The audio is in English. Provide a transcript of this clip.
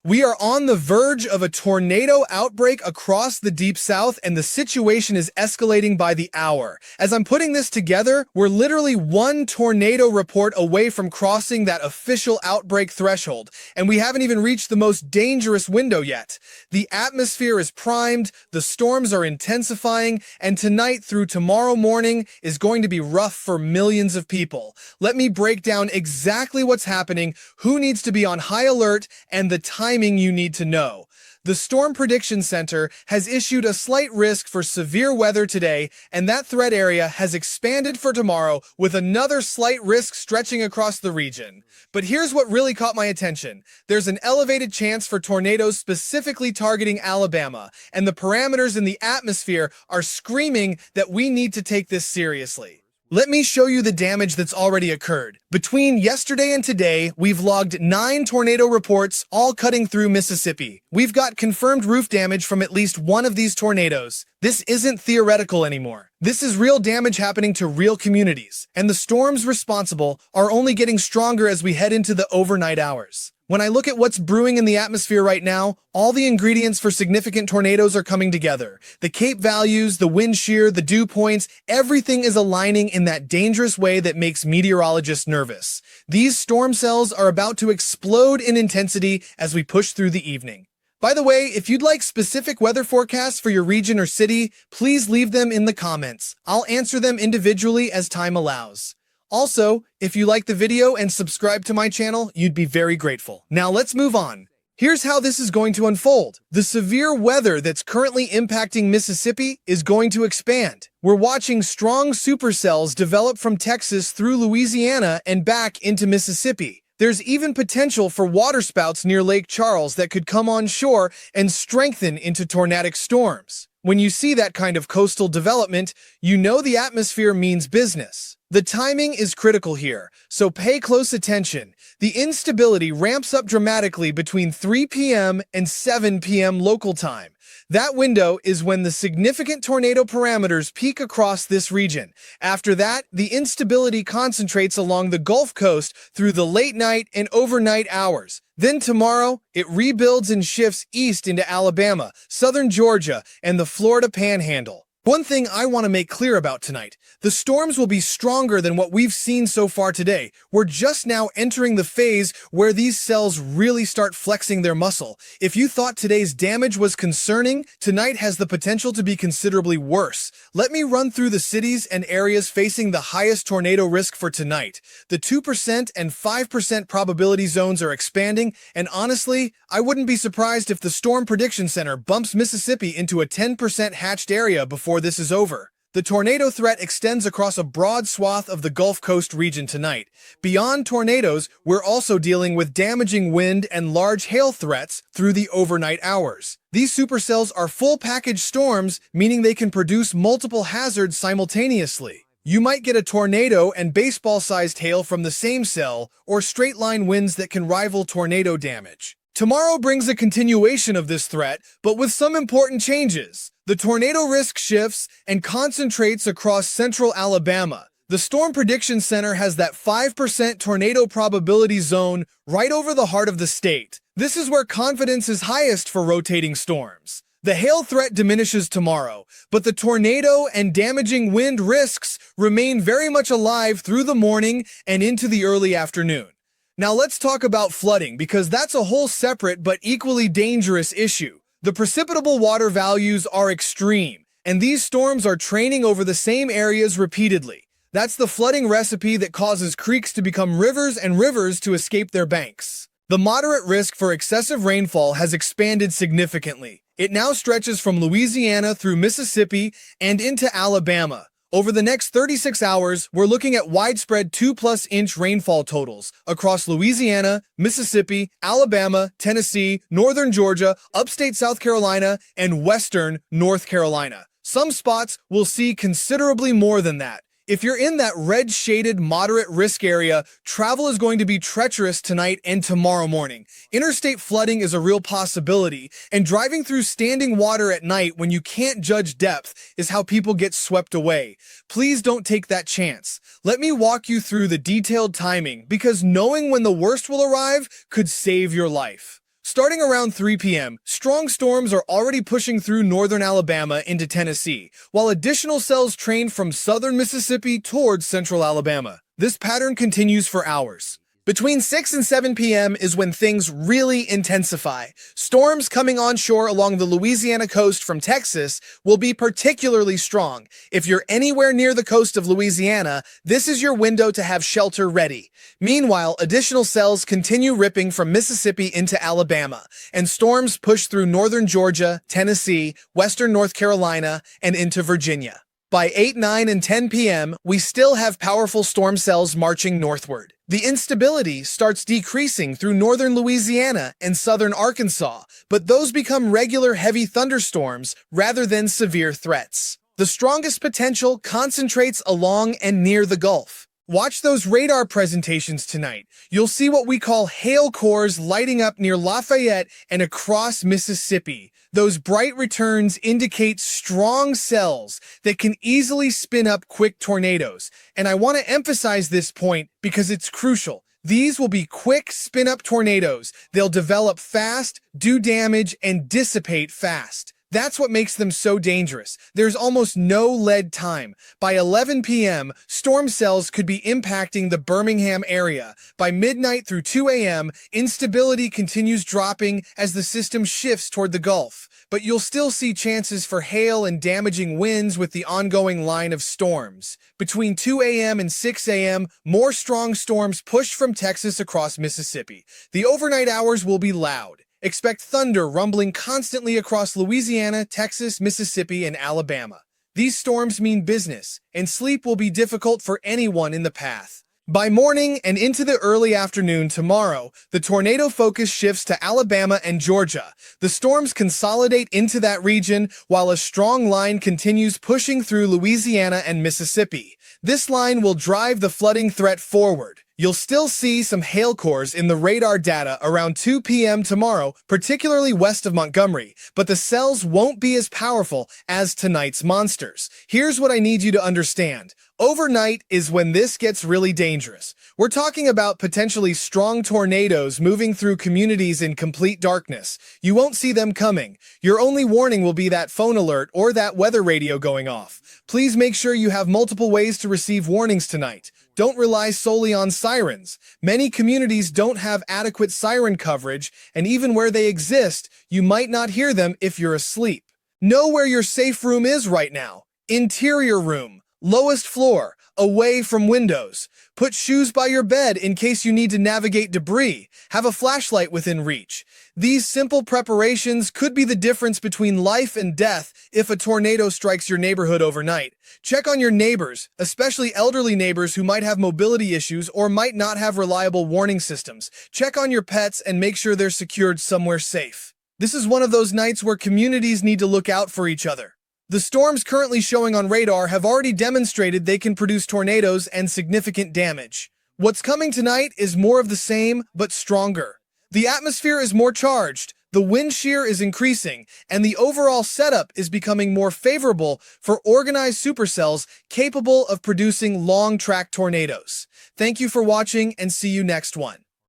We are on the verge of a tornado outbreak across the Deep South, and the situation is escalating by the hour. As I'm putting this together, we're literally one tornado report away from crossing that official outbreak threshold, and we haven't even reached the most dangerous window yet. The atmosphere is primed, the storms are intensifying, and tonight through tomorrow morning is going to be rough for millions of people. Let me break down exactly what's happening, who needs to be on high alert, and the timing you need to know. The Storm Prediction Center has issued a slight risk for severe weather today, and that threat area has expanded for tomorrow with another slight risk stretching across the region. But here's what really caught my attention. There's an elevated chance for tornadoes specifically targeting Alabama, and the parameters in the atmosphere are screaming that we need to take this seriously. Let me show you the damage that's already occurred. Between yesterday and today, we've logged 9 tornado reports, all cutting through Mississippi. We've got confirmed roof damage from at least one of these tornadoes. This isn't theoretical anymore. This is real damage happening to real communities, and the storms responsible are only getting stronger as we head into the overnight hours. When I look at what's brewing in the atmosphere right now, all the ingredients for significant tornadoes are coming together. The Cape values, the wind shear, the dew points, everything is aligning in that dangerous way that makes meteorologists nervous. These storm cells are about to explode in intensity as we push through the evening. By the way, if you'd like specific weather forecasts for your region or city, please leave them in the comments. I'll answer them individually as time allows. Also, if you like the video and subscribe to my channel, you'd be very grateful. Now let's move on. Here's how this is going to unfold. The severe weather that's currently impacting Mississippi is going to expand. We're watching strong supercells develop from Texas through Louisiana and back into Mississippi. There's even potential for waterspouts near Lake Charles that could come on shore and strengthen into tornadic storms. When you see that kind of coastal development, you know the atmosphere means business. The timing is critical here, so pay close attention. The instability ramps up dramatically between 3 p.m. and 7 p.m. local time. That window is when the significant tornado parameters peak across this region. After that, the instability concentrates along the Gulf Coast through the late night and overnight hours. Then tomorrow, it rebuilds and shifts east into Alabama, southern Georgia, and the Florida Panhandle. One thing I want to make clear about tonight, the storms will be stronger than what we've seen so far today. We're just now entering the phase where these cells really start flexing their muscle. If you thought today's damage was concerning, tonight has the potential to be considerably worse. Let me run through the cities and areas facing the highest tornado risk for tonight. The 2% and 5% probability zones are expanding, and honestly, I wouldn't be surprised if the Storm Prediction Center bumps Mississippi into a 10% hatched area before this is over. The tornado threat extends across a broad swath of the Gulf Coast region tonight. Beyond tornadoes, we're also dealing with damaging wind and large hail threats through the overnight hours. These supercells are full-package storms, meaning they can produce multiple hazards simultaneously. You might get a tornado and baseball-sized hail from the same cell, or straight-line winds that can rival tornado damage. Tomorrow brings a continuation of this threat, but with some important changes. The tornado risk shifts and concentrates across central Alabama. The Storm Prediction Center has that 5% tornado probability zone right over the heart of the state. This is where confidence is highest for rotating storms. The hail threat diminishes tomorrow, but the tornado and damaging wind risks remain very much alive through the morning and into the early afternoon. Now let's talk about flooding, because that's a whole separate but equally dangerous issue. The precipitable water values are extreme, and these storms are training over the same areas repeatedly. That's the flooding recipe that causes creeks to become rivers and rivers to escape their banks. The moderate risk for excessive rainfall has expanded significantly. It now stretches from Louisiana through Mississippi and into Alabama. Over the next 36 hours, we're looking at widespread 2+ inch rainfall totals across Louisiana, Mississippi, Alabama, Tennessee, northern Georgia, upstate South Carolina, and western North Carolina. Some spots will see considerably more than that. If you're in that red-shaded moderate risk area, travel is going to be treacherous tonight and tomorrow morning. Interstate flooding is a real possibility, and driving through standing water at night when you can't judge depth is how people get swept away. Please don't take that chance. Let me walk you through the detailed timing, because knowing when the worst will arrive could save your life. Starting around 3 p.m., strong storms are already pushing through northern Alabama into Tennessee, while additional cells train from southern Mississippi towards central Alabama. This pattern continues for hours. Between 6 and 7 p.m. is when things really intensify. Storms coming onshore along the Louisiana coast from Texas will be particularly strong. If you're anywhere near the coast of Louisiana, this is your window to have shelter ready. Meanwhile, additional cells continue ripping from Mississippi into Alabama, and storms push through northern Georgia, Tennessee, western North Carolina, and into Virginia. By 8, 9, and 10 p.m., we still have powerful storm cells marching northward. The instability starts decreasing through northern Louisiana and southern Arkansas, but those become regular heavy thunderstorms rather than severe threats. The strongest potential concentrates along and near the Gulf. Watch those radar presentations tonight. You'll see what we call hail cores lighting up near Lafayette and across Mississippi. Those bright returns indicate strong cells that can easily spin up quick tornadoes. And I want to emphasize this point because it's crucial. These will be quick spin-up tornadoes. They'll develop fast, do damage, and dissipate fast. That's what makes them so dangerous. There's almost no lead time. By 11 p.m., storm cells could be impacting the Birmingham area. By midnight through 2 a.m., instability continues dropping as the system shifts toward the Gulf. But you'll still see chances for hail and damaging winds with the ongoing line of storms. Between 2 a.m. and 6 a.m., more strong storms push from Texas across Mississippi. The overnight hours will be loud. Expect thunder rumbling constantly across Louisiana, Texas, Mississippi, and Alabama. These storms mean business, and sleep will be difficult for anyone in the path. By morning and into the early afternoon tomorrow, the tornado focus shifts to Alabama and Georgia. The storms consolidate into that region while a strong line continues pushing through Louisiana and Mississippi. This line will drive the flooding threat forward. You'll still see some hail cores in the radar data around 2 p.m. tomorrow, particularly west of Montgomery, but the cells won't be as powerful as tonight's monsters. Here's what I need you to understand. Overnight is when this gets really dangerous. We're talking about potentially strong tornadoes moving through communities in complete darkness. You won't see them coming. Your only warning will be that phone alert or that weather radio going off. Please make sure you have multiple ways to receive warnings tonight. Don't rely solely on sirens. Many communities don't have adequate siren coverage, and even where they exist, you might not hear them if you're asleep. Know where your safe room is right now. Interior room. Lowest floor, away from windows. Put shoes by your bed in case you need to navigate debris. Have a flashlight within reach. These simple preparations could be the difference between life and death if a tornado strikes your neighborhood overnight. Check on your neighbors, especially elderly neighbors who might have mobility issues or might not have reliable warning systems. Check on your pets and make sure they're secured somewhere safe. This is one of those nights where communities need to look out for each other. The storms currently showing on radar have already demonstrated they can produce tornadoes and significant damage. What's coming tonight is more of the same, but stronger. The atmosphere is more charged, the wind shear is increasing, and the overall setup is becoming more favorable for organized supercells capable of producing long-track tornadoes. Thank you for watching and see you next one.